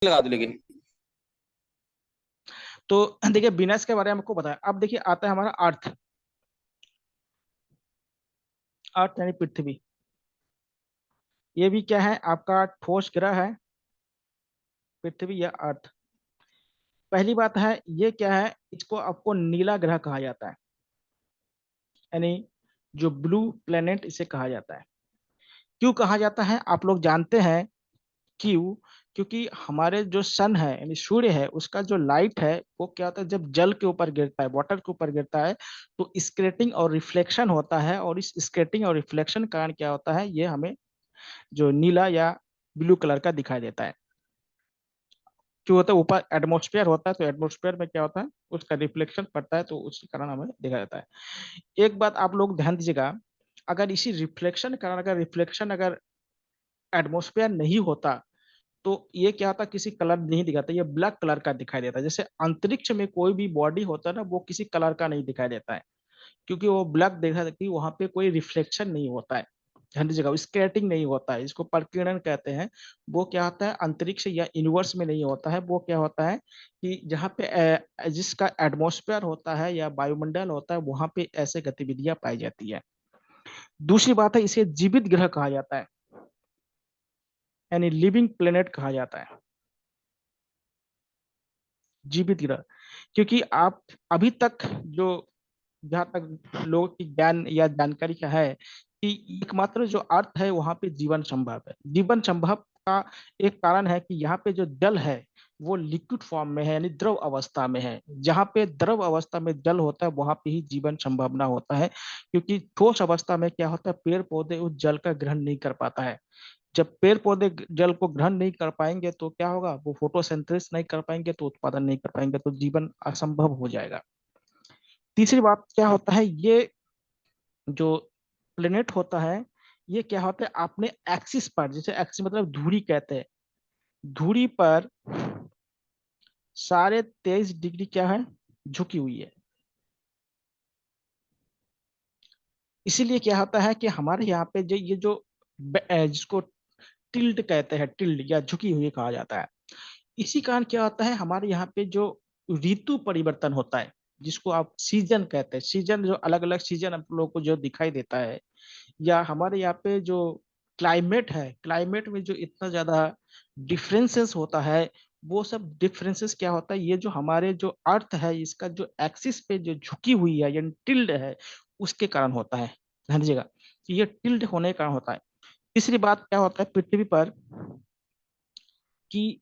लगा दो लेकिन। तो देखिए विनस के बारे में आपको बताया। अब देखिए आता है हमारा अर्थ। अर्थ यानी पृथ्वी। ये भी क्या है आपका ठोस ग्रह है, पृथ्वी या अर्थ। पहली बात है ये क्या है, इसको आपको नीला ग्रह कहा जाता है, यानी जो ब्लू प्लेनेट इसे कहा जाता है। क्यों कहा जाता है आप लोग जानते हैं? क्यों? क्योंकि हमारे जो सन है यानी सूर्य है उसका जो लाइट है वो क्या होता है, जब जल के ऊपर गिरता है, वाटर के ऊपर गिरता है, तो स्केटिंग और रिफ्लेक्शन होता है, और इस स्केटिंग और रिफ्लेक्शन के कारण क्या होता है, ये हमें जो नीला या ब्लू कलर का दिखाई देता है। क्यों होता है? ऊपर एटमोस्फेयर होता है, तो एटमोस्फेयर में क्या होता है, उसका रिफ्लेक्शन पड़ता है, तो उसके कारण हमें देखा जाता है। एक बात आप लोग ध्यान दीजिएगा, अगर इसी रिफ्लेक्शन के कारण, अगर रिफ्लेक्शन अगर एटमोस्फेयर नहीं होता तो ये क्या होता, किसी कलर नहीं दिखाता, ये ब्लैक कलर का दिखाई देता है। जैसे अंतरिक्ष में कोई भी बॉडी होता है ना, वो किसी कलर का नहीं दिखाई देता है, क्योंकि वो ब्लैक देखा जाता है, वहां पे कोई रिफ्लेक्शन नहीं होता है, ध्यान दीजिएगा, स्कैटरिंग नहीं होता है, इसको प्रकीर्णन कहते हैं। वो क्या होता है, अंतरिक्ष या यूनिवर्स में नहीं होता है। वो क्या होता है कि जहाँ पे जिसका एटमॉस्फेयर होता है या वायुमंडल होता है, वहां पे ऐसे गतिविधियां पाई जाती है। दूसरी बात है, इसे जीवित ग्रह कहा जाता है, यानी लिविंग प्लेनेट कहा जाता है, जीवित ग्रह। क्योंकि आप अभी तक जो, जहाँ तक लोगों की ज्ञान या जानकारी का है कि एकमात्र जो अर्थ है वहां पे जीवन संभव है। जीवन संभव का एक कारण है कि यहाँ पे जो जल है वो लिक्विड फॉर्म में है, यानी द्रव अवस्था में है। जहाँ पे द्रव अवस्था में जल होता है वहां पे ही जीवन संभावना होता है, क्योंकि ठोस अवस्था में क्या होता है, पेड़ पौधे उस जल का ग्रहण नहीं कर पाता है। जब पेड़ पौधे जल को ग्रहण नहीं कर पाएंगे तो क्या होगा, वो फोटोसिंथेसिस नहीं कर पाएंगे, तो उत्पादन नहीं कर पाएंगे, तो जीवन असंभव हो जाएगा। तीसरी बात क्या होता है, ये जो प्लेनेट होता है, ये क्या होता है अपने एक्सिस पर, जैसे एक्सिस मतलब धुरी कहते हैं, धुरी पर 23.5 डिग्री क्या है, झुकी हुई है। इसीलिए क्या होता है कि हमारे यहाँ पे जो ये जो जिसको टिल्ट कहते हैं, टिल्ट या झुकी हुई कहा जाता है, इसी कारण क्या होता है हमारे यहाँ पे जो ऋतु परिवर्तन होता है, जिसको आप सीजन कहते हैं, सीजन जो अलग अलग सीजन आप लोगों को जो दिखाई देता है, या हमारे यहाँ पे जो क्लाइमेट है, क्लाइमेट में जो इतना ज्यादा डिफरेंसेस होता है, वो सब डिफरेंसेस क्या होता है, ये जो हमारे जो अर्थ है इसका जो एक्सिस पे जो झुकी हुई है यानी टिल्ड है, उसके कारण होता है। ध्यान दीजिएगा कि ये टिल्ड होने के कारण होता है। तीसरी बात क्या होता है पृथ्वी पर, कि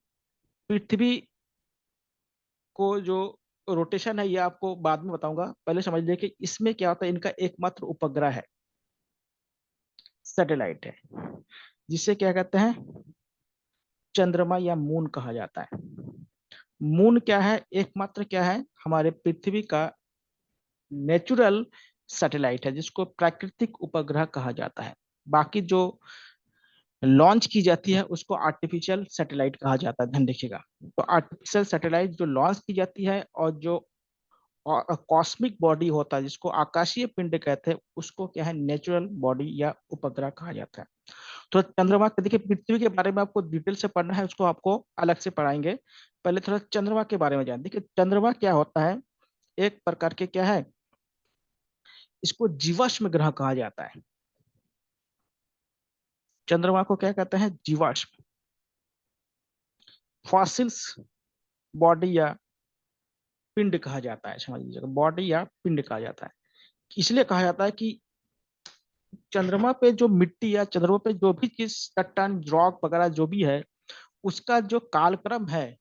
पृथ्वी को जो रोटेशन है ये आपको बाद में बताऊंगा, पहले समझ लीजिए कि इसमें क्या होता है, इनका एकमात्र उपग्रह है, सैटेलाइट है, जिसे क्या कहते हैं, चंद्रमा या मून कहा जाता है। मून क्या है, एकमात्र क्या है, हमारे पृथ्वी का नेचुरल सैटेलाइट है, जिसको प्राकृतिक उपग्रह कहा जाता है। बाकी जो लॉन्च की जाती है उसको आर्टिफिशियल सैटेलाइट कहा जाता है, ध्यान रखिएगा। तो आर्टिफिशियल सैटेलाइट जो लॉन्च की जाती है, और जो कॉस्मिक बॉडी होता है जिसको आकाशीय पिंड कहते हैं, उसको क्या है, नेचुरल बॉडी या उपग्रह कहा जाता है। तो चंद्रमा के, देखिए पृथ्वी के बारे में आपको डिटेल से पढ़ना है, उसको आपको अलग से पढ़ाएंगे। पहले थोड़ा चंद्रमा के बारे में जान। देखिए चंद्रमा क्या होता है, एक प्रकार के क्या है, इसको जीवाश्म ग्रह कहा जाता है। चंद्रमा को क्या कहते हैं, जीवाश्म, फॉसिल्स बॉडी या पिंड कहा जाता है, समझ लीजिएगा, बॉडी या पिंड कहा जाता है। इसलिए कहा जाता है कि चंद्रमा पे जो मिट्टी या चंद्रमा पे जो भी चीज, चट्टान, रॉक वगैरह जो भी है, उसका जो कालक्रम है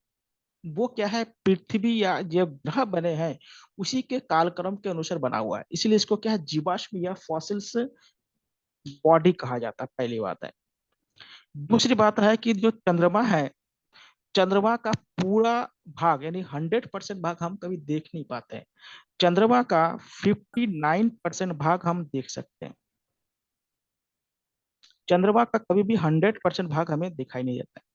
वो क्या है, पृथ्वी या जो ग्रह बने हैं उसी के कालक्रम के अनुसार बना हुआ है, इसलिए इसको क्या है, जीवाश्म या फॉसिल्स बॉडी कहा जाता है, पहली बात है। दूसरी बात है कि जो चंद्रमा है, चंद्रमा का पूरा भाग यानी 100% भाग हम कभी देख नहीं पाते हैं। चंद्रमा का 59% भाग हम देख सकते हैं। चंद्रमा का कभी भी 100% भाग हमें दिखाई नहीं देता है।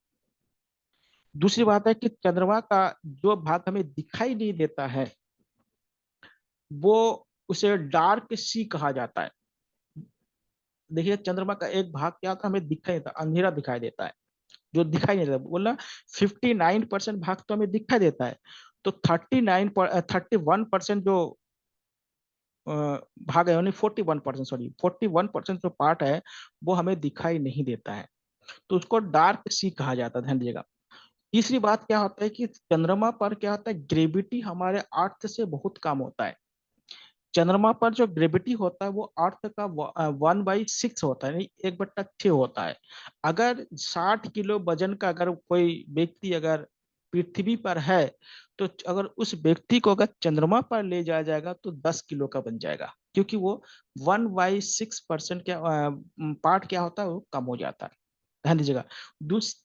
दूसरी बात है कि चंद्रमा का जो भाग हमें दिखाई नहीं देता है, वो उसे डार्क सी कहा जाता है। देखिए चंद्रमा का एक भाग क्या होता है, हमें दिखाई देता, अंधेरा दिखाई देता है, जो दिखाई नहीं देता। बोला 59% भाग तो हमें दिखाई देता है, तो 31% जो भाग है, यानी 41%, सॉरी 41% जो पार्ट है वो हमें दिखाई नहीं देता है, तो उसको डार्क सी कहा जाता है, ध्यान दीजिएगा। तीसरी बात क्या होता है कि चंद्रमा पर क्या होता है, ग्रेविटी हमारे अर्थ से बहुत कम होता है। चंद्रमा पर जो ग्रेविटी होता है वो अर्थ का 1/6 होता है, नहीं 1/6 होता है। अगर 60 किलो वजन का अगर कोई व्यक्ति अगर पृथ्वी पर है, तो अगर उस व्यक्ति को अगर चंद्रमा पर ले जाया जाएगा तो 10 किलो का बन जाएगा, क्योंकि वो 1/6% क्या पार्ट क्या होता है वो कम हो जाता है। ध्यान दीजिएगा।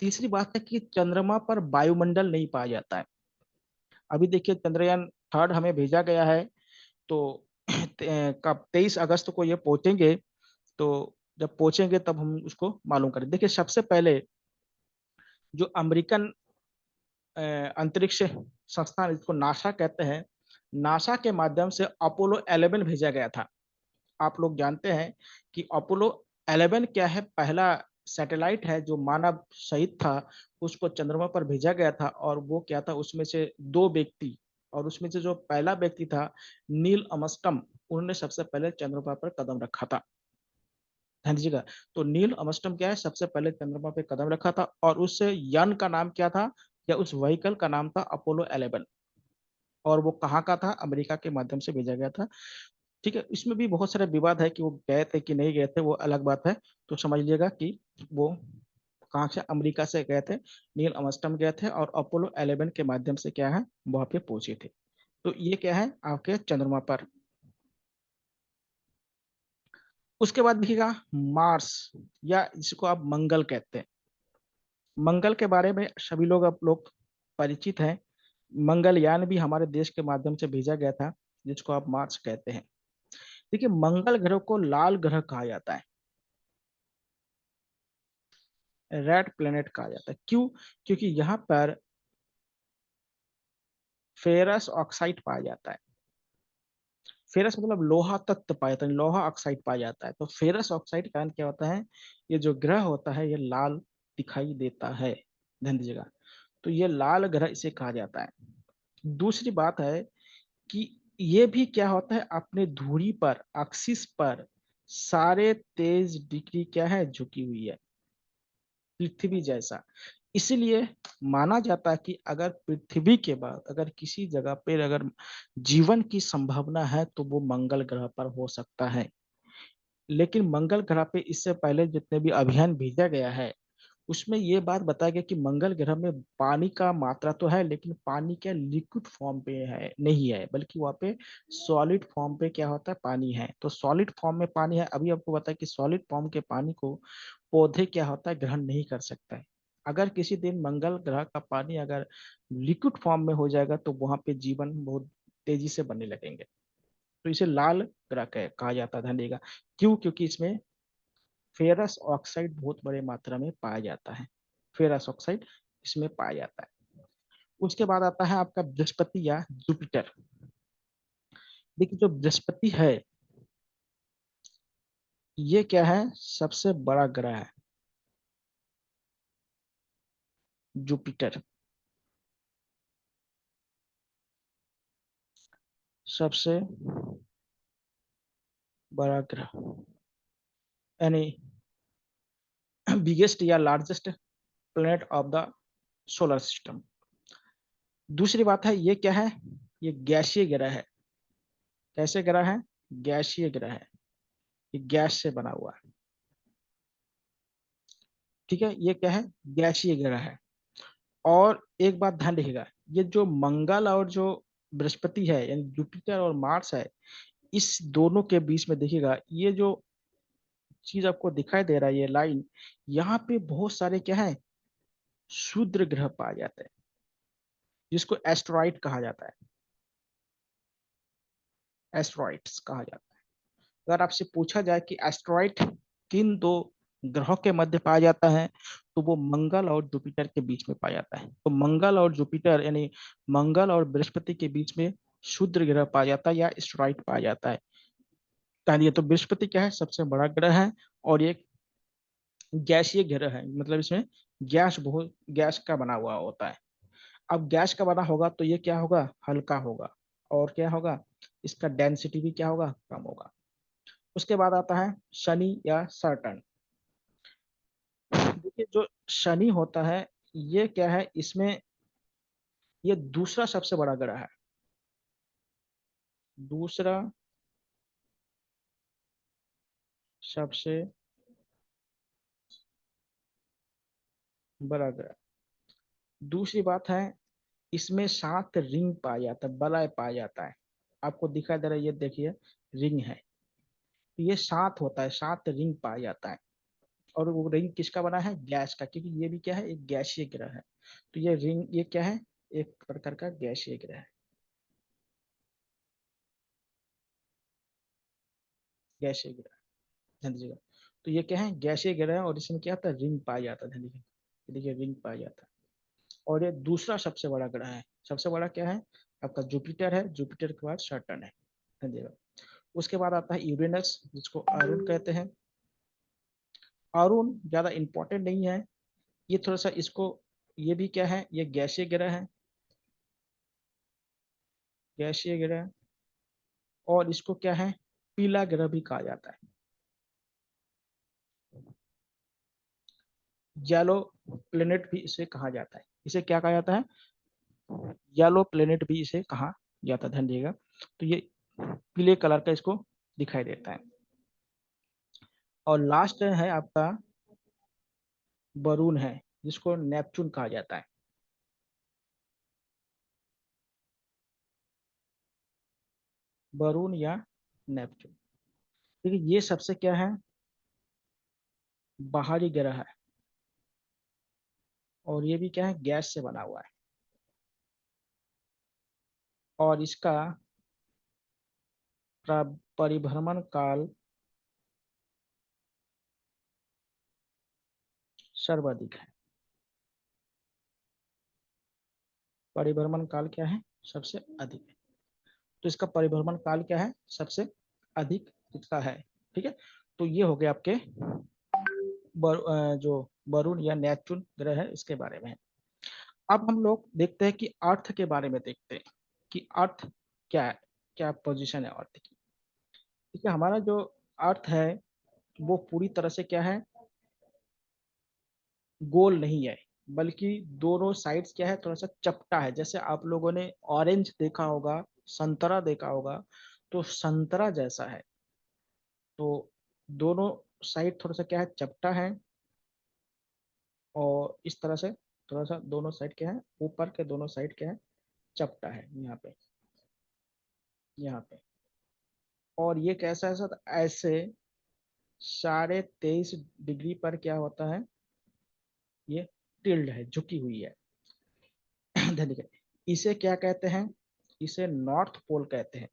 तीसरी बात है कि चंद्रमा पर वायुमंडल नहीं पाया जाता है। अभी देखिए चंद्रयान 3 हमें भेजा गया है, तो कब 23 अगस्त को ये पहुंचेंगे, तो जब पहुंचेंगे तब हम उसको मालूम करें। देखिए सबसे पहले जो अमेरिकन अंतरिक्ष संस्थान, इसको नासा कहते हैं, नासा के माध्यम से अपोलो 11 भेजा गया था। आप लोग जानते हैं कि अपोलो 11 क्या है, पहला सैटेलाइट है जो मानव सहित था, उसको चंद्रमा पर भेजा गया था। और वो क्या था, उसमें से 2 व्यक्ति, और उसमें से जो पहला व्यक्ति था नील अमस्टम, उन्होंने सबसे पहले चंद्रमा पर कदम रखा था। ध्यान दीजिएगा। तो नील अमस्टम क्या है, सबसे पहले चंद्रमा पे कदम रखा था, और उस यान का नाम क्या था, या उस व्हीकल का नाम था अपोलो 11। और वो कहाँ का था, अमेरिका के माध्यम से भेजा गया था। ठीक है, इसमें भी बहुत सारे विवाद है कि वो गए थे कि नहीं गए थे, वो अलग बात है। तो समझ लीजिएगा कि वो कहाँ से, अमेरिका से गए थे, नील अमस्टम गए थे, और अपोलो 11 के माध्यम से क्या है वहां पे पहुंचे थे। तो ये क्या है आपके चंद्रमा पर। उसके बाद देखिएगा मार्स, या जिसको आप मंगल कहते हैं। मंगल के बारे में सभी लोग आप लोग परिचित हैं। मंगलयान भी हमारे देश के माध्यम से भेजा गया था, जिसको आप मार्स कहते हैं। देखिए मंगल ग्रह को लाल ग्रह कहा जाता है, रेड प्लेनेट कहा जाता है। क्यों? क्योंकि यहाँ पर फेरस ऑक्साइड पाया जाता है। फेरस मतलब लोहा तत्व पाया जाता है, लोहा ऑक्साइड पाया जाता है। तो फेरस ऑक्साइड के कारण क्या होता है, ये जो ग्रह होता है ये लाल दिखाई देता है। ध्यान दीजिएगा। तो ये लाल ग्रह इसे कहा जाता है। दूसरी बात है कि ये भी क्या होता है, अपने धुरी पर, एक्सिस पर सारे 23 डिग्री क्या है, झुकी हुई है, पृथ्वी जैसा। इसीलिए माना जाता है कि अगर पृथ्वी के बाद अगर किसी जगह पर अगर जीवन की संभावना है तो वो मंगल ग्रह पर हो सकता है। लेकिन मंगल ग्रह पे इससे पहले जितने भी अभियान भेजा गया है, उसमें ये बात बताया गया कि मंगल ग्रह में पानी का मात्रा तो है, लेकिन पानी क्या लिक्विड फॉर्म पे है, नहीं है, बल्कि वहाँ पे सॉलिड फॉर्म पे क्या होता है, पानी है। तो सॉलिड फॉर्म में पानी है। अभी आपको बताया कि सॉलिड फॉर्म के पानी को पौधे क्या होता है, ग्रहण नहीं कर सकता है। अगर किसी दिन मंगल ग्रह का पानी अगर लिक्विड फॉर्म में हो जाएगा तो वहां पे जीवन बहुत तेजी से बनने लगेंगे। तो इसे लाल ग्रह कहा जाता है, ध्यान देगा। क्यों? क्योंकि इसमें फेरस ऑक्साइड बहुत बड़े मात्रा में पाया जाता है। फेरस ऑक्साइड इसमें पाया जाता है। उसके बाद आता है आपका बृहस्पति या जुपिटर। देखिए जो बृहस्पति है ये क्या है, सबसे बड़ा ग्रह है जुपिटर, सबसे बड़ा ग्रह, यानी बिगेस्ट या largest planet of the solar system. दूसरी बात है ये क्या है, ये गैसीय ग्रह है। कैसे ग्रह है, गैसीय ग्रह है, ये गैस से बना हुआ है। ठीक है, ये क्या है, गैसीय ग्रह है। और एक बात ध्यान रखिएगा, ये जो मंगल और जो बृहस्पति है, यानी जुपिटर और मार्स है, इस दोनों के बीच में देखिएगा ये जो चीज आपको दिखाई दे रहा है, ये लाइन, यहाँ पे बहुत सारे क्या है, क्षुद्र ग्रह पाए जाते हैं, जिसको एस्ट्रॉइड कहा जाता है। एस्ट्रॉइड्स कहा जाता है। अगर आपसे पूछा जाए कि एस्ट्रॉइड किन 2 ग्रहों के मध्य पाया जाता है, तो वो मंगल और जुपिटर के बीच में पाया जाता है। तो मंगल और जुपिटर यानी मंगल और बृहस्पति के बीच में क्षुद्र ग्रह पाया जाता है या एस्ट्रॉइड पाया जाता है। ये तो बृहस्पति क्या है, सबसे बड़ा ग्रह है, और एक गैसीय ग्रह है, मतलब इसमें गैस का बना हुआ होता है। अब गैस का बना होगा तो ये क्या होगा, हल्का होगा, और क्या होगा, इसका डेंसिटी भी क्या होगा, कम होगा। उसके बाद आता है शनि या सैटर्न। देखिए जो शनि होता है, ये क्या है, इसमें ये दूसरा सबसे बड़ा ग्रह है, दूसरा सबसे बड़ा ग्रह। दूसरी बात है, इसमें 7 रिंग पाया जाता है, वलय पाया जाता है। आपको दिखाई दे रहा है, ये देखिए रिंग है, तो ये 7 होता है, 7 रिंग पाया जाता है। और वो रिंग किसका बना है, गैस का, क्योंकि ये भी क्या है, एक गैसीय ग्रह है। तो ये रिंग, ये क्या है, एक प्रकार का गैसीय ग्रह है, गैसीय ग्रह, ध्यान दीजिएगा। तो ये क्या है, गैसीय ग्रह है, और इसमें क्या होता है, रिंग पाया जाता है, ध्यान दीजिए, ये देखिए रिंग पाया जाता है। और ये दूसरा सबसे बड़ा ग्रह है। सबसे बड़ा क्या है, आपका जुपिटर है, जुपिटर के बाद सैटर्न है, ध्यान दीजिएगा। उसके बाद आता है यूरेनस, जिसको अरुण कहते हैं। अरुण ज्यादा इंपॉर्टेंट नहीं है, ये थोड़ा सा इसको, ये भी क्या है, ये गैसीय ग्रह है, गैसीय ग्रह। और इसको क्या है, पीला ग्रह भी कहा जाता है, येलो प्लेनेट भी इसे कहा जाता है। इसे क्या कहा जाता है, येलो प्लेनेट भी इसे कहा जाता है, ध्यान दिएगा। तो ये पीले कलर का इसको दिखाई देता है। और लास्ट है आपका वरुण है, जिसको नेपच्यून कहा जाता है। वरुण या नेपच्यून, देखिए ये सबसे क्या है, बाहरी ग्रह है, और ये भी क्या है, गैस से बना हुआ है। और इसका परिभ्रमण काल सर्वाधिक है। परिभ्रमण काल क्या है, सबसे अधिक है। तो इसका परिभ्रमण काल क्या है, सबसे अधिक इसका है। ठीक है, तो ये हो गया आपके जो वरुण या नेपच्यून ग्रह है, इसके बारे में। अब हम लोग देखते हैं कि अर्थ के बारे में देखते हैं कि अर्थ क्या है, क्या पोजीशन है अर्थ की। ठीक है, हमारा जो अर्थ है वो पूरी तरह से क्या है, गोल नहीं है, बल्कि दोनों साइड्स क्या है, थोड़ा सा चपटा है। जैसे आप लोगों ने ऑरेंज देखा होगा, संतरा देखा होगा, तो संतरा जैसा है। तो दोनों साइड थोड़ा सा क्या है, चपटा है। और इस तरह से थोड़ा सा दोनों साइड क्या है, ऊपर के दोनों साइड क्या है, चपटा है यहाँ पे, यहाँ पे। और ये कैसा है सर, ऐसे 23.5 डिग्री पर क्या होता है, ये टिल्ड है, झुकी हुई है। देखिए, इसे क्या कहते हैं, इसे नॉर्थ पोल कहते हैं,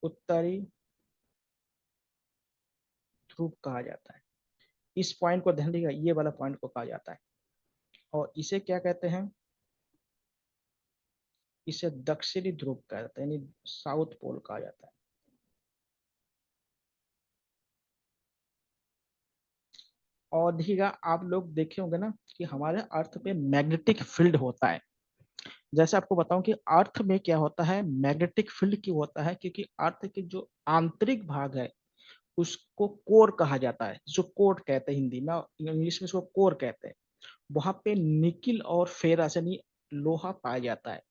उत्तरी ध्रुव कहा जाता है। इस पॉइंट को ध्यान दीजिएगा, ये वाला पॉइंट को कहा जाता है। और इसे क्या कहते हैं, इसे दक्षिणी ध्रुव कहा जाता है, यानी साउथ पोल कहा जाता है। और देखिएगा, आप लोग देखे होंगे ना कि हमारे अर्थ पे मैग्नेटिक फील्ड होता है। जैसे आपको बताऊं कि अर्थ में क्या होता है, मैग्नेटिक फील्ड क्यों होता है, क्योंकि अर्थ के जो आंतरिक भाग है उसको कोर कहा जाता है, जो कोर कहते हैं हिंदी में, इंग्लिश में इसको कोर कहते हैं। वहां पे निकिल और फेरस यानी लोहा पाया जाता है।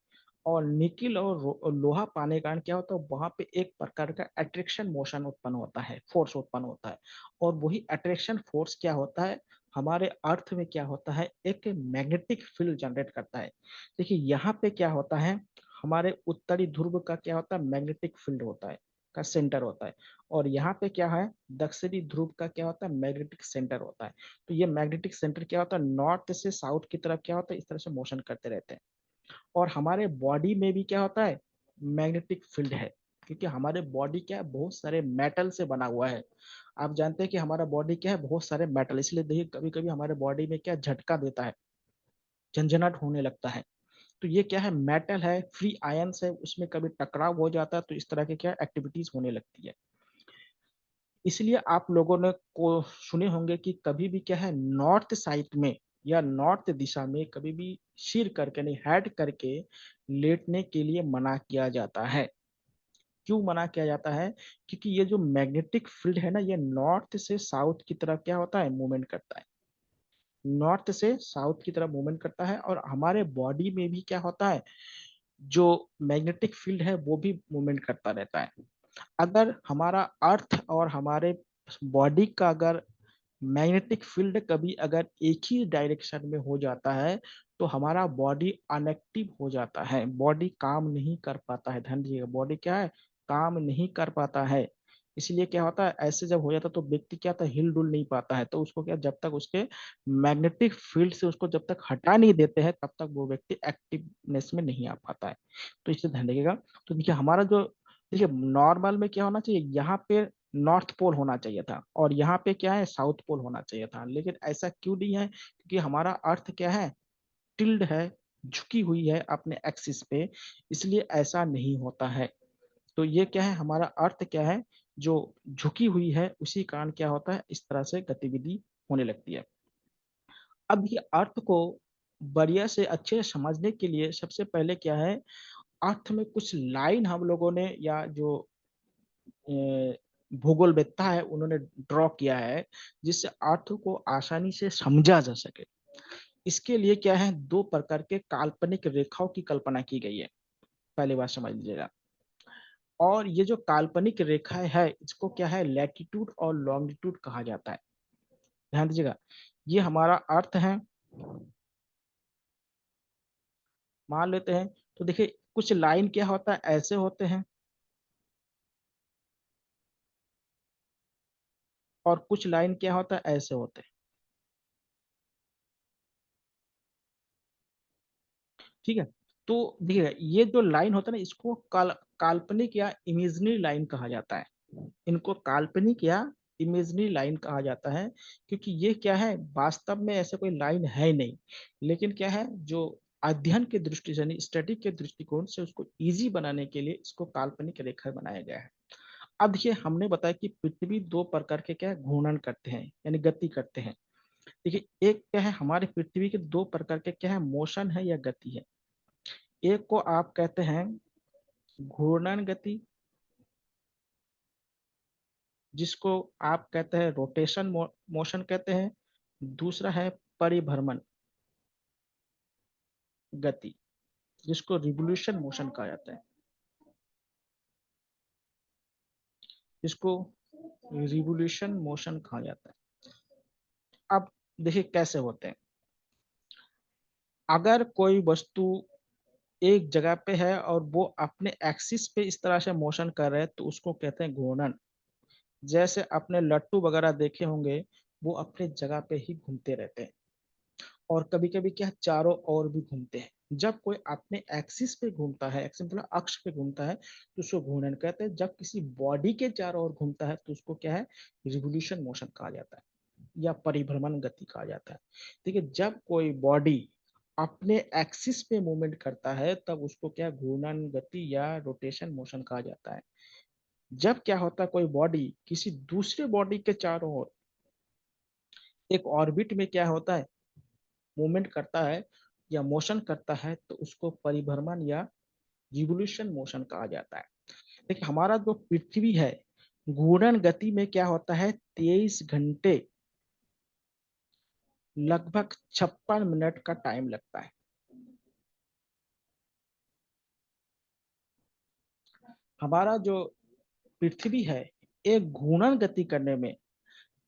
और निकिल और लोहा पाने के कारण क्या होता है, वहां पे एक प्रकार का अट्रैक्शन मोशन उत्पन्न होता है, फोर्स उत्पन्न होता है। और वही अट्रैक्शन फोर्स क्या होता है, हमारे अर्थ में क्या होता है, एक मैग्नेटिक फील्ड जनरेट करता है। देखिए यहाँ पे क्या होता है, हमारे उत्तरी ध्रुव का क्या होता है, मैग्नेटिक फील्ड होता है, का सेंटर होता है। और यहाँ पे क्या है, दक्षिणी ध्रुव का क्या होता है, मैग्नेटिक सेंटर होता है। तो ये मैग्नेटिक सेंटर क्या होता है, नॉर्थ से साउथ की तरफ क्या होता है, इस तरह से मोशन करते रहते हैं। और हमारे बॉडी में भी क्या होता है, मैग्नेटिक फील्ड है, क्योंकि हमारे बॉडी क्या है, बहुत सारे मेटल से बना हुआ है। आप जानते हैं कि हमारा बॉडी क्या है, बहुत सारे मेटल, इसलिए देखिए कभी कभी हमारे बॉडी में क्या झटका देता है, झंझनाट होने लगता है। तो ये क्या है, मेटल है, फ्री आयंस है, उसमें कभी टकराव हो जाता है, तो इस तरह के क्या एक्टिविटीज होने लगती है। इसलिए आप लोगों ने को सुने होंगे कि कभी भी क्या है, नॉर्थ साइड में या नॉर्थ दिशा में कभी भी सिर करके नहीं, हेड करके लेटने के लिए मना किया जाता है। क्यों मना किया जाता है? क्योंकि ये जो मैग्नेटिक फील्ड है ना, ये नॉर्थ से साउथ की तरफ क्या होता है, मूवमेंट करता है। नॉर्थ से साउथ की तरफ मूवमेंट करता है, और हमारे बॉडी में भी क्या होता है, जो मैग्नेटिक फील्ड है वो भी मूवमेंट करता रहता है। अगर हमारा अर्थ और हमारे बॉडी का अगर मैग्नेटिक फील्ड कभी अगर एक ही डायरेक्शन में हो जाता है, तो हमारा बॉडी अनएक्टिव हो जाता है, बॉडी काम नहीं कर पाता है। ध्यान दीजिएगा, बॉडी क्या है, काम नहीं कर पाता है। इसलिए क्या होता है, ऐसे जब हो जाता है तो व्यक्ति क्या होता है, हिल डुल नहीं पाता है। तो उसको क्या, जब तक उसके मैग्नेटिक फील्ड से उसको जब तक हटा नहीं देते हैं, तब तक वो व्यक्ति एक्टिवनेस में नहीं आ पाता है। तो इससे ध्यान रखिएगा। तो देखिए हमारा जो, देखिए नॉर्मल में क्या होना चाहिए, यहाँ पे नॉर्थ पोल होना चाहिए था, और यहाँ पे क्या है, साउथ पोल होना चाहिए था। लेकिन ऐसा क्यों नहीं है? क्योंकि हमारा अर्थ क्या है, टिल्ड है, झुकी हुई है अपने एक्सिस पे, इसलिए ऐसा नहीं होता है। तो ये क्या है, हमारा अर्थ क्या है, जो झुकी हुई है, उसी कारण क्या होता है, इस तरह से गतिविधि होने लगती है। अब ये अर्थ को बढ़िया से अच्छे से समझने के लिए सबसे पहले क्या है, अर्थ में कुछ लाइन हम लोगों ने, या जो भूगोलवेत्ता है उन्होंने ड्रॉ किया है, जिससे अर्थ को आसानी से समझा जा सके। इसके लिए क्या है, दो प्रकार के काल्पनिक रेखाओं की कल्पना की गई है। पहली बात समझ लीजिएगा। और ये जो काल्पनिक रेखा है, इसको क्या है, लैटिट्यूड और लॉन्गिट्यूड कहा जाता है। ध्यान दीजिएगा, ये हमारा अर्थ है, मान लेते हैं। तो देखिए कुछ लाइन क्या होता है, ऐसे होते हैं, और कुछ लाइन क्या होता है, ऐसे होते हैं। ठीक है। तो देखिए ये जो लाइन होता है ना, इसको काल्पनिक या इमेजिनरी लाइन कहा जाता है। इनको काल्पनिक या इमेजिनरी लाइन कहा जाता है, क्योंकि ये क्या है, वास्तव में ऐसे कोई लाइन है नहीं, लेकिन क्या है, जो अध्ययन के दृष्टि से, स्टडी के दृष्टिकोण से उसको इजी बनाने के लिए इसको काल्पनिक रेखा बनाया गया है। अब देखिए हमने बताया कि पृथ्वी दो प्रकार के क्या है, घूर्णन करते हैं, यानी गति करते हैं। देखिए एक क्या है, हमारे पृथ्वी के दो प्रकार के क्या है, मोशन है या गति है। एक को आप कहते हैं घूर्णन गति, जिसको आप कहते हैं रोटेशन मोशन कहते हैं। दूसरा है परिभ्रमण गति, जिसको रिवोल्यूशन मोशन कहा जाता है, जिसको रिवोल्यूशन मोशन कहा जाता है। अब देखिए कैसे होते हैं। अगर कोई वस्तु एक जगह पे है और वो अपने एक्सिस पे इस तरह से मोशन कर रहे हैं, तो उसको कहते हैं घूर्णन। जैसे अपने लट्टू वगैरह देखे होंगे, वो अपने जगह पे ही घूमते रहते हैं, और कभी कभी क्या, चारों ओर भी घूमते हैं। जब कोई अपने एक्सिस पे घूमता है, एक्सिस मतलब अक्ष पे घूमता है, तो उसको घूर्णन कहते हैं। जब किसी बॉडी के चारों ओर घूमता है, तो उसको क्या है, रिवोल्यूशन मोशन कहा जाता है, या परिभ्रमण गति कहा जाता है। देखिए जब कोई बॉडी अपने एक्सिस पे मूवमेंट करता है, तब उसको क्या, घूर्णन गति या रोटेशन मोशन कहा जाता है। जब क्या होता है, कोई बॉडी किसी दूसरे बॉडी के चारों ओर एक ऑर्बिट में क्या होता है, मूवमेंट करता है या मोशन करता है, तो उसको परिभ्रमण या रिवोल्यूशन मोशन कहा जाता है। देखिए हमारा जो पृथ्वी है, घूर्णन गति में क्या होता है, 23 घंटे लगभग 56 मिनट का टाइम लगता है। हमारा जो पृथ्वी है, एक घूर्णन गति करने में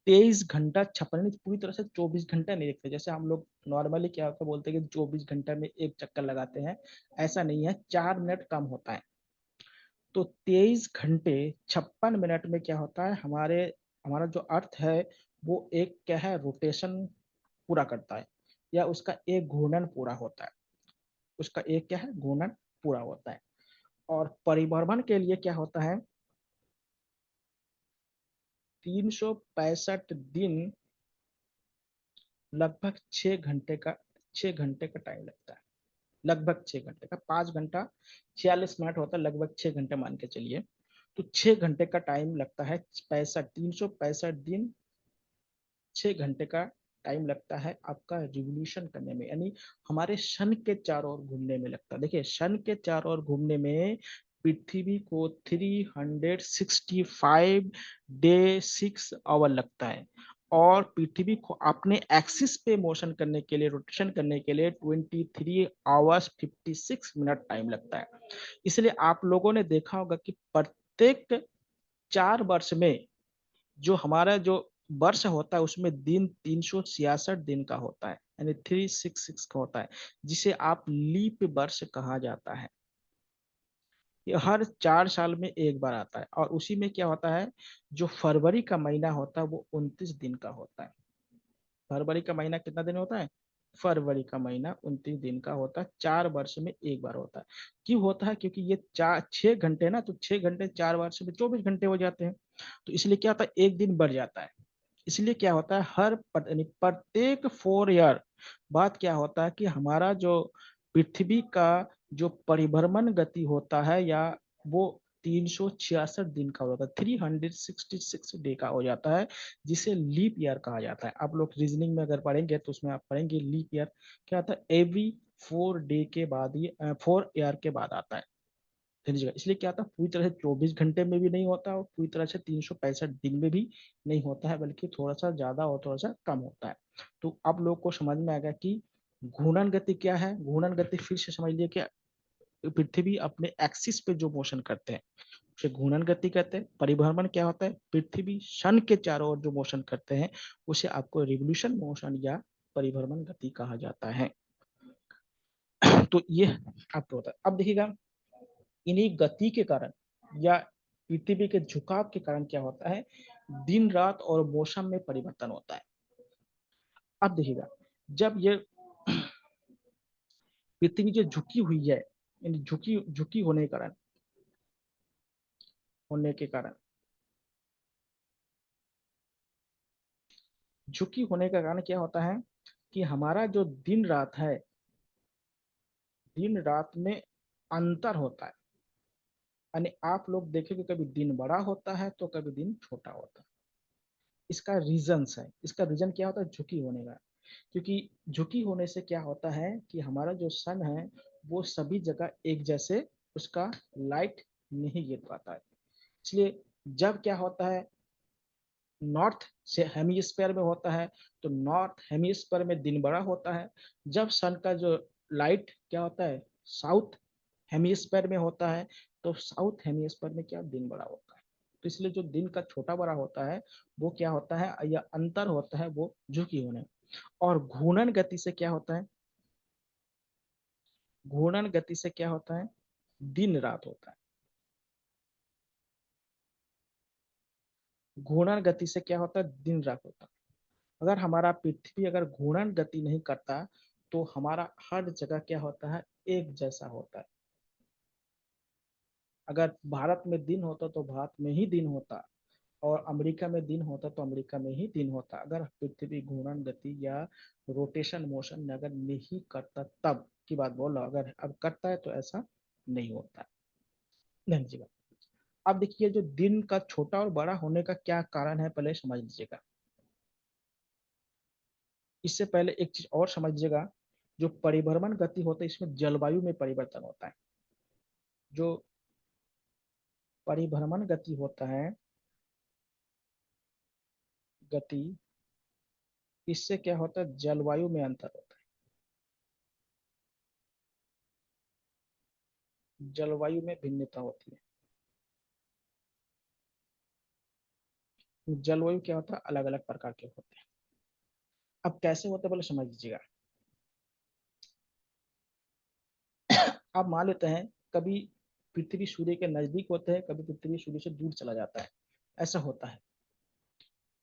23 घंटा 56, पूरी तरह से 24 घंटा नहीं देखते। जैसे हम लोग नॉर्मली क्या होता है, बोलते हैं कि 24 घंटा में एक चक्कर लगाते हैं, ऐसा नहीं है, 4 मिनट कम होता है। तो 23 घंटे 56 मिनट में क्या होता है, हमारा जो अर्थ है, वो एक क्या है, रोटेशन पूरा करता है, या उसका एक घूर्णन पूरा होता है। उसका एक क्या है, घूर्णन पूरा होता है। और परिभ्रमण के लिए क्या होता है, 365 दिन लगभग 6 घंटे का टाइम लगता है। लगभग 6 घंटे का, 5 घंटा 46 मिनट होता है, लगभग 6 घंटे मान के चलिए। तो 6 घंटे का टाइम लगता है, 365 दिन 6 घंटे का टाइम लगता है आपका रिवोल्यूशन करने में, यानी हमारे सन के चारों ओर घूमने में लगता है। देखिए सन के चारों ओर घूमने में पृथ्वी को 365 डे 6 आवर लगता है, और पृथ्वी को अपने एक्सिस पे मोशन करने के लिए, रोटेशन करने के लिए 23 आवर्स 56 मिनट टाइम लगता है। इसलिए आप लोगों ने देखा होगा कि प्रत्येक 4 वर्ष में जो हमारा जो वर्ष होता है उसमें दिन 366 दिन का होता है, यानी 366 का होता है, जिसे आप लीप वर्ष कहा जाता है। ये हर 4 साल में एक बार आता है, और उसी में क्या होता है, जो फरवरी का महीना होता है वो 29 दिन का होता है। फरवरी का महीना कितना दिन होता है? फरवरी का महीना 29 दिन का होता है, 4 वर्ष में एक बार होता है। क्यों होता है? क्योंकि ये 6 घंटे ना, तो 6 घंटे 4 वर्ष में 24 घंटे हो जाते हैं, तो इसलिए क्या होता है, एक दिन बढ़ जाता है। इसलिए क्या होता है, प्रत्येक 4 ईयर बाद क्या होता है कि हमारा जो पृथ्वी का जो परिभ्रमण गति होता है, या वो 366 दिन का होता है, 366 डे का हो जाता है, जिसे लीप ईयर कहा जाता है। आप लोग रीजनिंग में अगर पढ़ेंगे तो उसमें आप पढ़ेंगे लीप ईयर क्या होता है, एवरी 4 डे के बाद, ये 4 ईयर के बाद आता है। समझिएगा, इसलिए क्या होता है, पूरी तरह से 24 घंटे में भी नहीं होता, और पूरी तरह से 365 दिन में भी नहीं होता है, बल्कि थोड़ा सा ज्यादा और थोड़ा सा कम होता है। तो आप लोग को समझ में आएगा कि घूर्णन गति क्या है। घूर्णन गति फिर से समझ लिया कि पृथ्वी अपने एक्सिस पे जो मोशन करते हैं उसे घूर्णन गति कहते हैं। परिभ्रमण क्या होता है, पृथ्वी सन के चारों ओर जो मोशन करते हैं उसे आपको रिवोल्यूशन मोशन या परिभ्रमण गति कहा जाता है। तो ये आपको होता है। अब देखिएगा, इन्हीं गति के कारण या पृथ्वी के झुकाव के कारण क्या होता है, दिन रात और मौसम में परिवर्तन होता है। अब देखिएगा, जब ये पृथ्वी जो झुकी हुई है, यानी झुकी झुकी होने के कारण झुकी होने का कारण क्या होता है कि हमारा जो दिन रात है, दिन रात में अंतर होता है। यानी आप लोग देखेंगे कभी दिन बड़ा होता है तो कभी दिन छोटा होता है। इसका रीजंस है, इसका रीजन क्या होता है, झुकी होने का। क्योंकि झुकी होने से क्या होता है कि हमारा जो सन है वो सभी जगह एक जैसे उसका लाइट नहीं गिर पाता है। इसलिए जब क्या होता है, नॉर्थ से हेमिस्फीयर में होता है तो नॉर्थ हेमिस्फीयर में दिन बड़ा होता है। जब सन का जो लाइट क्या होता है, साउथ हेमिस्फीयर में होता है, तो साउथ हेमिस्फीयर में क्या दिन बड़ा होता है। तो इसलिए जो दिन का छोटा बड़ा होता है वो क्या होता है, या अंतर होता है, वो झुकी होने। और घूर्णन गति से क्या होता है, घूर्णन गति से क्या होता है, दिन रात होता है। घूर्णन गति से क्या होता है, दिन रात होता है। अगर हमारा पृथ्वी अगर घूर्णन गति नहीं करता तो हमारा हर जगह क्या होता है, एक जैसा होता है। अगर भारत में दिन होता तो भारत में ही दिन होता, और अमेरिका में दिन होता तो अमेरिका में ही दिन होता। अगर पृथ्वी घूर्णन गति या रोटेशन मोशन अगर नहीं करता, तब की बात बोल रहा हूं। अगर अब करता है तो ऐसा नहीं होता। नहीं जी। अब देखिए, जो दिन का छोटा और बड़ा होने का क्या कारण है पहले समझ लीजिएगा। इससे पहले एक चीज और समझ लीजिएगा, जो परिभ्रमण गति होता है इसमें जलवायु में परिवर्तन होता है। जो परिभ्रमण गति होता है, गति, इससे क्या होता है, जलवायु में अंतर होता है, जलवायु में भिन्नता होती है। जलवायु क्या होता है, अलग अलग प्रकार के होते हैं। अब कैसे होते हैं पहले समझ लीजिएगा। अब मान लेते हैं, कभी पृथ्वी सूर्य के नजदीक होते हैं, कभी पृथ्वी सूर्य से दूर चला जाता है, ऐसा होता है।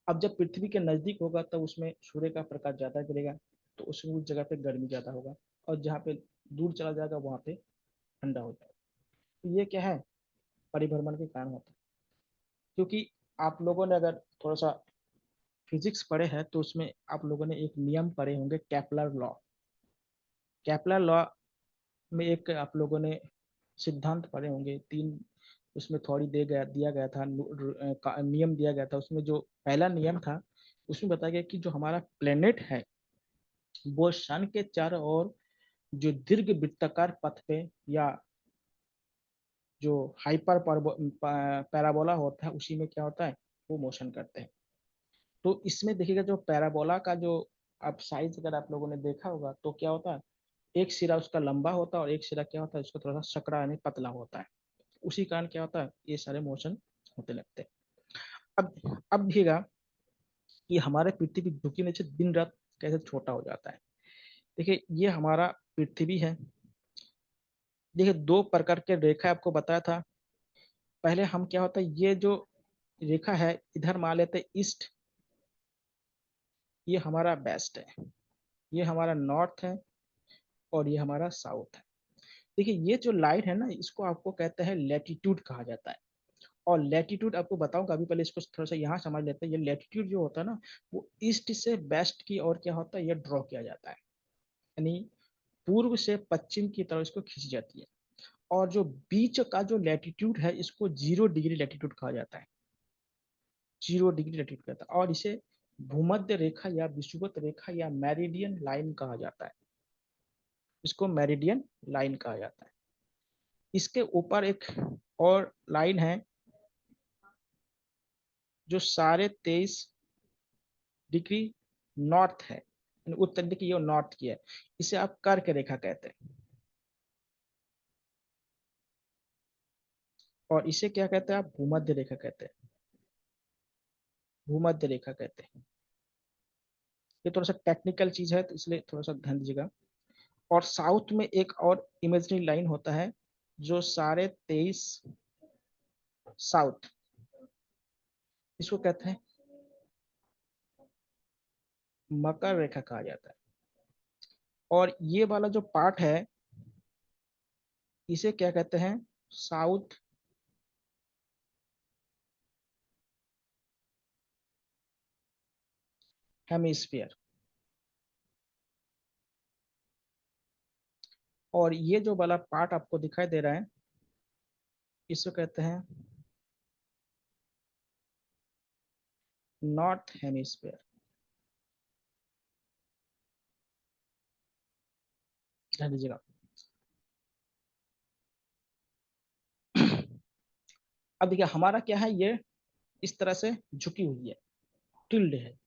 अब जब पृथ्वी के नजदीक होगा तब उसमें सूर्य का प्रकाश ज्यादा गिरेगा, तो उसमें उस जगह पे गर्मी ज्यादा होगा, और जहाँ पे दूर चला जाएगा वहां पे ठंडा हो जाएगा। तो ये क्या है, परिभ्रमण के कारण होता है। क्योंकि आप लोगों ने अगर थोड़ा सा फिजिक्स पढ़े हैं तो उसमें आप लोगों ने एक नियम पढ़े होंगे, केपलर लॉ। केपलर लॉ में एक आप लोगों ने सिद्धांत पढ़े होंगे, तीन उसमें थोड़ी दिया गया था, नियम दिया गया था। उसमें जो पहला नियम था उसमें बताया गया कि जो हमारा प्लेनेट है वो सन के चारों ओर जो दीर्घ वृत्ताकार पथ पे या जो हाइपर पैराबोला होता है उसी में क्या होता है, वो मोशन करते हैं। तो इसमें देखिएगा जो पैराबोला का जो आप साइज अगर आप लोगों ने देखा होगा तो क्या होता है, एक सिरा उसका लंबा होता है और एक सिरा क्या होता है उसका थोड़ा सा सकड़ा यानी पतला होता है। उसी कारण क्या होता है ये सारे मोशन होते लगते हैं। अब देखिएगा कि हमारे पृथ्वी झुकी नीचे दिन रात कैसे छोटा हो जाता है। देखिए ये हमारा पृथ्वी है। देखिए दो प्रकार के रेखा आपको बताया था। पहले हम क्या होता है, ये जो रेखा है इधर मान लेते हैं ईस्ट, ये हमारा वेस्ट है, ये हमारा नॉर्थ है और ये हमारा साउथ है। देखिए ये जो लाइन है ना इसको आपको कहते हैं लैटिट्यूड कहा जाता है। और लैटिट्यूड आपको बताऊंगा, अभी पहले इसको थोड़ा सा यहाँ समझ लेते हैं। ये लैटिट्यूड जो होता है ना वो ईस्ट से वेस्ट की ओर क्या होता है ये ड्रॉ किया जाता है, यानी पूर्व से पश्चिम की तरफ इसको खींची जाती है। और जो बीच का जो लैटिट्यूड है इसको 0 डिग्री लैटिट्यूड कहा जाता है, 0 डिग्री लैटिट्यूड कहता है। और इसे भूमध्य रेखा या विषुवत रेखा या मेरिडियन लाइन कहा जाता है, इसको मेरिडियन लाइन कहा जाता है। इसके ऊपर एक और लाइन है जो 23.5 डिग्री नॉर्थ है, उत्तर दिक् ये नॉर्थ की है, इसे आप कर्क रेखा कहते हैं। और इसे क्या कहते हैं आप, भूमध्य रेखा कहते हैं, भूमध्य रेखा कहते हैं। ये थोड़ा सा टेक्निकल चीज है तो इसलिए थोड़ा सा ध्यान दीजिएगा। और साउथ में एक और इमेजनरी लाइन होता है जो 23.5 साउथ, इसको कहते हैं मकर रेखा कहा जाता है। और ये वाला जो पार्ट है इसे क्या कहते हैं, साउथ हेमिस्फीयर। और ये जो वाला पार्ट आपको दिखाई दे रहा है इसको कहते हैं नॉर्थ हेमिस्फीयर। ध्यान दीजिएगा। अब देखिए हमारा क्या है, ये इस तरह से झुकी हुई है, टिल्ड है।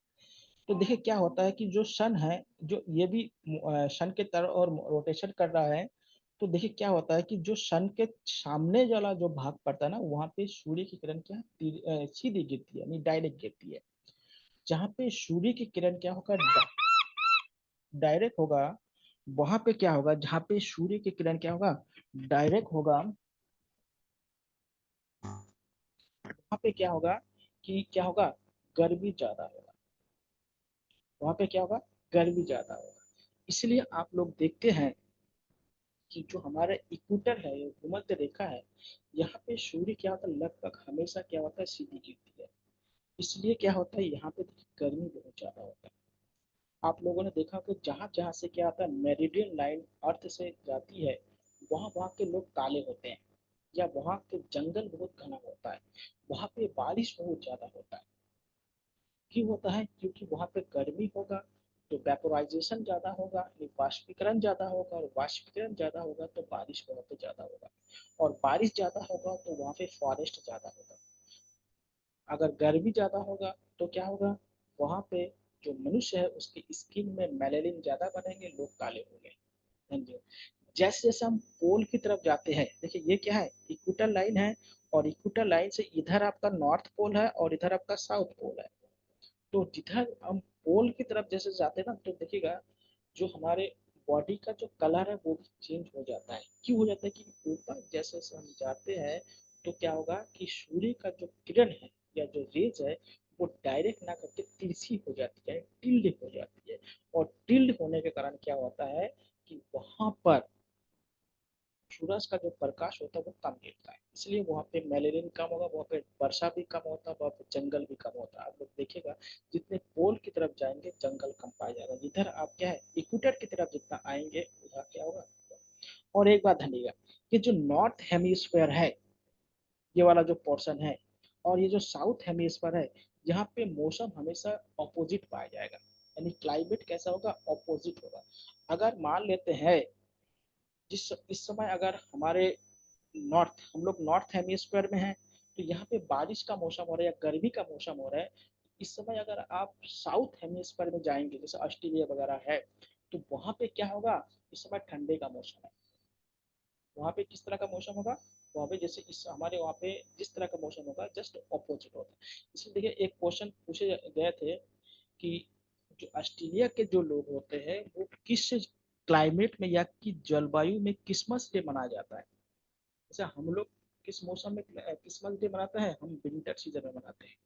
तो देखिए क्या होता है कि जो सन है जो ये भी सन के तरफ और रोटेशन कर रहा है। तो देखिए क्या होता है कि जो सन के सामने वाला जो भाग पड़ता है ना वहां पे सूर्य की किरण क्या है, सीधी गिरती है, यानी डायरेक्ट गिरती है। जहाँ पे सूर्य की किरण क्या होगा, डायरेक्ट होगा, वहां पे क्या होगा, जहाँ पे सूर्य की किरण क्या होगा, डायरेक्ट होगा, वहां पे क्या होगा कि क्या होगा, गर्मी ज्यादा होगा। वहां पे क्या होगा, गर्मी ज्यादा होगा। इसलिए आप लोग देखते हैं कि जो हमारा इक्वेटर है, ये भूमध्य रेखा है, यहाँ पे सूर्य क्या होता है लगभग हमेशा क्या होता है सीधी गिरती है। इसलिए क्या होता है यहाँ पे गर्मी बहुत ज्यादा होता है। आप लोगों ने देखा कि जहां जहां से क्या आता है मेरिडियन लाइन अर्थ से जाती है, वहां वहां के लोग काले होते हैं, या वहां के जंगल बहुत घना होता है, वहां पे बारिश बहुत ज्यादा होता है। क्यों होता है, क्योंकि वहां पे गर्मी होगा तो वेपोराइजेशन ज्यादा होगा, वाष्पीकरण ज्यादा होगा, और वाष्पीकरण ज्यादा होगा तो बारिश बहुत ज्यादा होगा, और बारिश ज्यादा होगा तो वहां पे फॉरेस्ट ज्यादा होगा। अगर गर्मी ज्यादा होगा तो क्या होगा, वहां पे जो मनुष्य है उसकी स्किन में मेलेनिन ज्यादा बनेंगे, लोग काले होंगे। समझे। जैसे जैसे हम पोल की तरफ जाते हैं, देखिए ये क्या है, इक्वेटर लाइन है, और इक्वेटर लाइन से इधर आपका नॉर्थ पोल है और इधर आपका साउथ पोल है। तो जिधर हम पोल की तरफ जैसे जाते हैं ना तो देखिएगा जो हमारे बॉडी का जो कलर है वो भी चेंज हो जाता है। क्यों हो जाता है कि ऊपर जैसे जैसे हम जाते हैं तो क्या होगा कि सूर्य का जो किरण है या जो रेज है वो डायरेक्ट ना करके तिरछी हो जाती है, टिल्ड हो जाती है। और टिल्ड होने के कारण क्या होता है कि वहां पर सूरज का जो प्रकाश होता है वो कम गिरता है, इसलिए वहाँ पे मेलेनिन कम होगा, वहाँ पे वर्षा भी कम होता है, वहाँ पे जंगल भी कम होता है। आप लोग देखिएगा जितने पोल की तरफ जाएंगे जंगल कम पाया जाएगा, जिधर आप क्या है इक्वेटर की तरफ जितना आएंगे उधर क्या होगा। और एक बात ध्यान, कि जो नॉर्थ हेमिस्फेयर है ये वाला जो पोर्शन है। और ये जो साउथ हेमिस्फीयर है, यहाँ पे मौसम हमेशा ऑपोजिट पाया जाएगा, यानी क्लाइमेट कैसा होगा, ऑपोजिट होगा। अगर मान लेते हैं जिस इस समय अगर हमारे हम लोग नॉर्थ हेमिस्फीयर में हैं, तो यहाँ पे बारिश का मौसम हो रहा है या गर्मी का मौसम हो रहा है। इस समय अगर आप साउथ हेमिस्फीयर में जाएंगे, जैसे ऑस्ट्रेलिया वगैरह है, तो वहां पे क्या होगा, इस समय ठंडे का मौसम है। वहाँ पे किस तरह का मौसम होगा, वहाँ पे जैसे इस हमारे वहाँ पे जिस तरह का मौसम होगा, जस्ट ऑपोजिट होगा। इसलिए देखिए, एक क्वेश्चन पूछे गए थे कि जो ऑस्ट्रेलिया के जो लोग होते हैं वो किस क्लाइमेट में या किस जलवायु में क्रिसमस डे मनाया जाता है। जैसे हम लोग किस मौसम में क्रिसमस डे मनाते हैं, हम विंटर सीजन में मनाते हैं,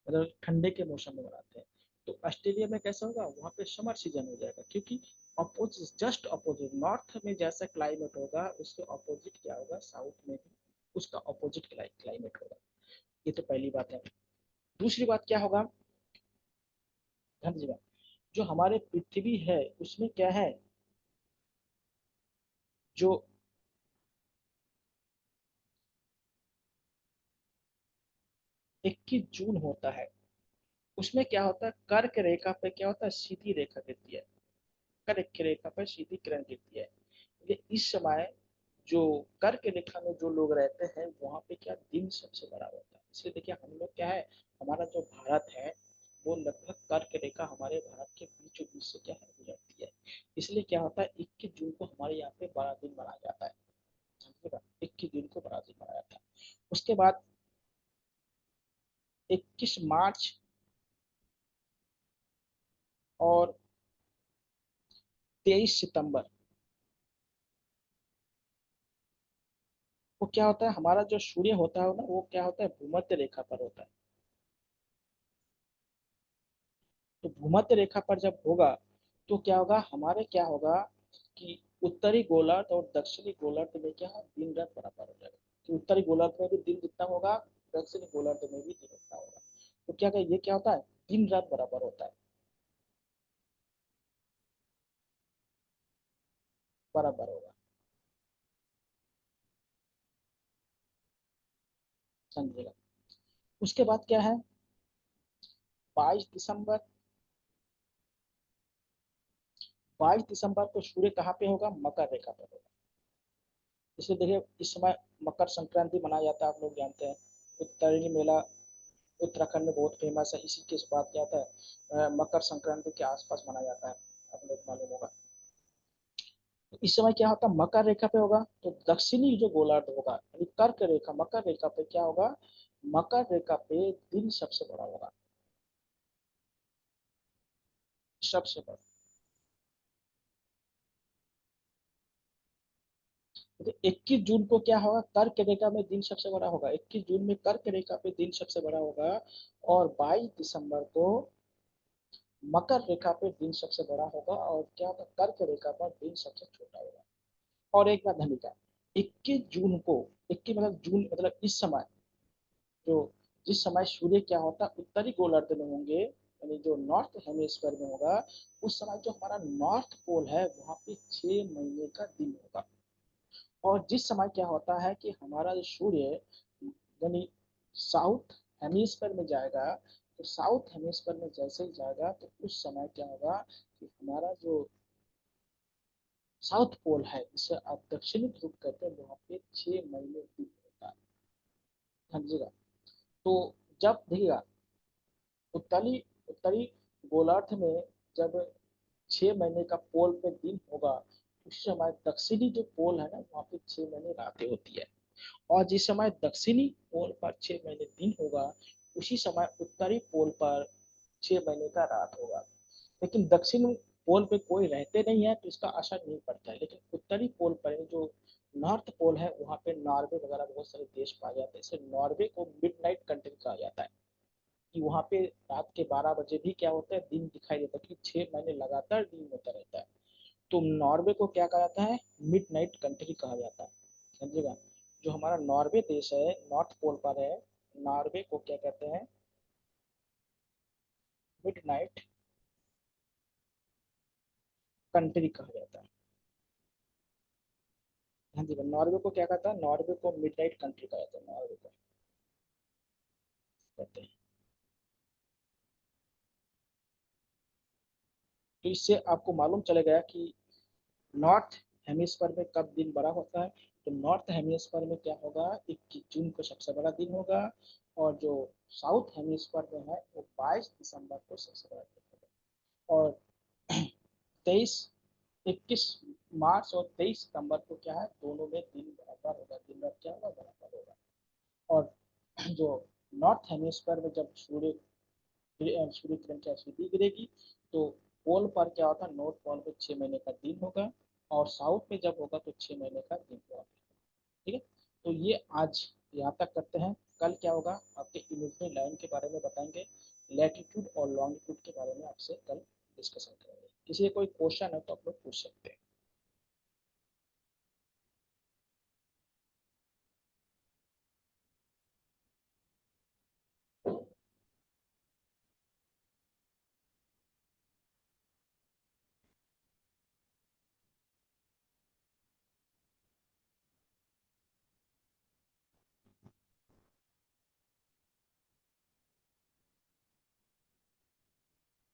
मतलब ठंडे के मौसम में मनाते हैं। तो ऑस्ट्रेलिया में कैसा होगा, वहाँ पे समर सीजन हो जाएगा, क्योंकि अपोजिट, जस्ट अपोजिट, नॉर्थ में जैसा क्लाइमेट होगा उसके अपोजिट क्या होगा, साउथ में भी उसका अपोजिट क्लाइमेट होगा। ये तो पहली बात है। दूसरी बात क्या होगा, ध्यान दीजिएगा, जो हमारे पृथ्वी है उसमें क्या है, जो 21 जून होता है, उसमें क्या होता है, कर्क रेखा पे क्या होता है, सीधी रेखा गिरती है। कर्क रेखा पर सीधी किरण गिरती है। ये इस समय जो कर्क रेखा में जो लोग रहते हैं, वहां पे क्या दिन सबसे बड़ा होता है। इसलिए देखिए, हम लोग क्या है, हमारा जो भारत है वो लगभग कर्क रेखा हमारे भारत के बीचों बीच से क्या है, गुजरती है। इसलिए क्या होता है, 21 जून को हमारे यहाँ पे बड़ा दिन मनाया जाता है। समझिएगा, 21 जून को बड़ा दिन मनाया जाता है। उसके बाद 21 मार्च और 23 सितंबर को क्या होता है, हमारा जो सूर्य होता है ना, वो क्या होता है, भूमध्य रेखा पर होता है। तो भूमध्य रेखा पर जब होगा, तो क्या होगा, हमारे क्या होगा कि उत्तरी गोलार्ध और दक्षिणी गोलार्ध में क्या है, दिन रात बराबर हो जाएगा। तो उत्तरी गोलार्ध में भी दिन जितना होगा, दक्षिणी गोलार्ध में भी दिन उतना होगा। तो क्या ये क्या होता है, दिन रात बराबर होता है, बराबर होगा। समझिएगा। उसके बाद क्या है, 22 दिसंबर, 22 दिसंबर को सूर्य कहाँ पे होगा, मकर रेखा पर होगा। इसलिए देखिए, इस समय मकर संक्रांति मनाया जाता है, आप लोग जानते हैं। उत्तरायणी मेला उत्तराखंड में बहुत फेमस है, इसी के बाद क्या होता है, मकर संक्रांति के आसपास मनाया जाता है, आप लोग मालूम होगा। तो इस समय क्या होता है, मकर रेखा पे होगा, तो दक्षिणी जो गोलार्ध होगा, यानी कर्क रेखा, मकर रेखा पे क्या होगा, मकर रेखा पे दिन सबसे बड़ा होगा, सबसे बड़ा। तो 21 जून को क्या होगा, कर्क रेखा में दिन सबसे बड़ा होगा, 21 जून में कर्क रेखा पे दिन सबसे बड़ा होगा। और 22 दिसंबर को मकर रेखा पे दिन सबसे बड़ा होगा, और क्या होगा, कर्क रेखा पर दिन सबसे छोटा होगा। और एक बात ध्यान दीजिएगा, 21 जून को, 21 मतलब जून मतलब इस समय, जो जिस समय सूर्य क्या होता है, उत्तरी गोलार्ध में होंगे, यानी जो नॉर्थ हेमिस्फीयर में होगा, उस समय जो हमारा नॉर्थ पोल है वहां पे 6 महीने का दिन होगा। और जिस समय क्या होता है कि हमारा जो सूर्य यानी साउथ हेमिस्फीयर में जाएगा, तो साउथ हेमिस्फीयर में जैसे ही जाएगा, तो उस समय क्या होगा कि हमारा जो साउथ पोल है, जिसे आप दक्षिणी ध्रुव कहते हैं, वहां पे 6 महीने दिन होता है। समझिएगा। तो जब देखिएगा, उत्तरी उत्तरी गोलार्ध में जब 6 महीने का पोल पे दिन होगा, उस समय दक्षिणी जो पोल है ना, वहाँ पे 6 महीने रातें होती है। और जिस समय दक्षिणी पोल पर 6 महीने दिन होगा, उसी समय उत्तरी पोल पर 6 महीने का रात होगा। लेकिन दक्षिण पोल पे कोई रहते नहीं है, तो इसका असर नहीं पड़ता है। लेकिन उत्तरी पोल पर जो नॉर्थ पोल है, वहाँ पे नॉर्वे वगैरह बहुत सारे देश पाए जाते हैं। इसलिए नॉर्वे को मिडनाइट कंट्री कहा जाता है, कि वहाँ पे रात के 12 बजे भी क्या होता है, दिन दिखाई देता है, क्योंकि 6 महीने लगातार दिन होता रहता है। तो नॉर्वे को क्या कहा जाता है, मिड नाइट कंट्री कहा जाता है। समझिएगा। जो हमारा नॉर्वे देश है, नॉर्थ पोल पर है, नॉर्वे को क्या कहते हैं, मिड नाइट कंट्री कहा जाता है। हाँ जी, नॉर्वे को क्या कहता है, नॉर्वे को मिडनाइट कंट्री कहा जाता है, नॉर्वे को कहते हैं। तो इससे आपको मालूम चलेगा कि नॉर्थ हेमिस्फीयर में कब दिन बड़ा होता है। तो नॉर्थ हेमिस्फीयर में क्या होगा, 21 जून को सबसे बड़ा दिन होगा, और जो साउथ हेमिस्फीयर में है वो 22 दिसंबर को सबसे बड़ा दिन होगा। और 21 मार्च और 23 सितंबर को क्या है, दोनों में दिन बराबर होगा, दिन रात क्या होगा, बराबर होगा। और जो नॉर्थ हेमिस्फीयर में जब सूर्य किरण क्या सीधी गिरेगी, तो पोल पर क्या होता है, नॉर्थ पोल पे 6 महीने का दिन होगा, और साउथ में जब होगा तो 6 महीने का दिन होगा। ठीक है, तो ये आज यहाँ तक करते हैं। कल क्या होगा, आपके इमेजनरी लाइन के बारे में बताएंगे, लैटिट्यूड और लॉन्गिट्यूड के बारे में आपसे कल डिस्कशन करेंगे। किसी कोई क्वेश्चन है तो आप लोग पूछ सकते हैं।